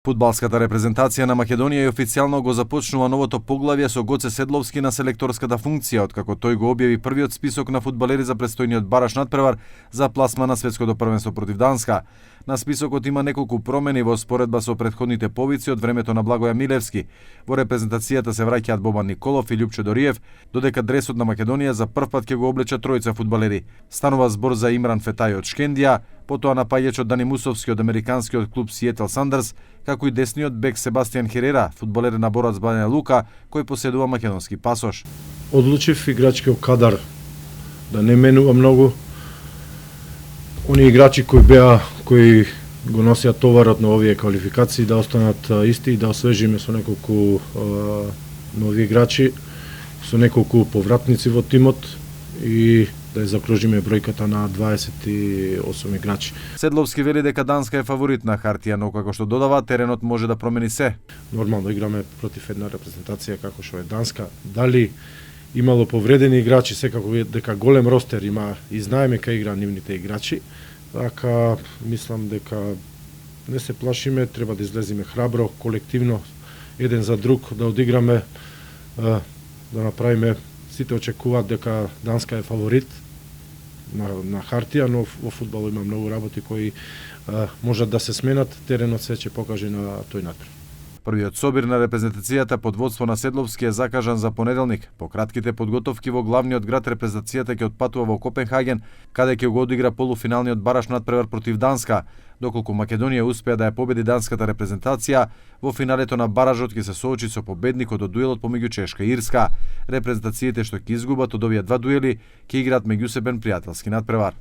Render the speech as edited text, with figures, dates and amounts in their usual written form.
Фудбалската репрезентација на Македонија официјално го започнува новото поглавје со Гоце Седловски на селекторската функција, откако тој го објави првиот список на фудбалери за престојниот бараш надпревар за пласма на светското првенство против Данска. На списокот има неколку промени во споредба со претходните повици од времето на Благоја Милевски. Во репрезентацијата се враќаат Бобан Николов и Љупче Дориев, додека дресот на Македонија за првпат ќе го облечат тројца фудбалери. Станува збор за Имран Фетај од Шкендија, потоа напаѓачот Дани Мусовски од американскиот клуб Сиетл Сандерс, како и десниот бек Себастијан Херера, фудбалер на Борац Бања Лука, кој поседува македонски пасош. Одлучив играчкиот кадар да не менува многу. Оние играчи кои го носеа товарот на овие квалификации да останат исти и да освежиме со неколку нови играчи, со неколку повратници во тимот и да ја закружиме бројката на 28 играчи. Седловски вели дека Данска е фаворит на хартија, но како што додава, теренот може да промени се. Нормално играме против една репрезентација како што е Данска. Дали имало повредени играчи, секако дека голем ростер има и знаеме кај игра нивните играчи, така мислам дека не се плашиме, треба да излеземе храбро, колективно, еден за друг, да одиграме, да направиме. Сите очекуваат дека Данска е фаворит на хартија, но во фудбал има многу работи кои можат да се сменат, теренот се ќе покаже на тој начин. Првиот собир на репрезентацијата под водство на Седловски е закажан за понеделник. По кратките подготовки во главниот град репрезентацијата ќе отпатува во Копенхаген, каде ќе го одигра полуфиналниот бараш надпревар против Данска. Доколку Македонија успеа да ја победи данската репрезентација, во финалето на баражот ќе се соочи со победникот од дуелот помеѓу Чешка и Ирска. Репрезентациите што ќе изгубат од овие два дуели ќе играат меѓусебен пријателски надпревар.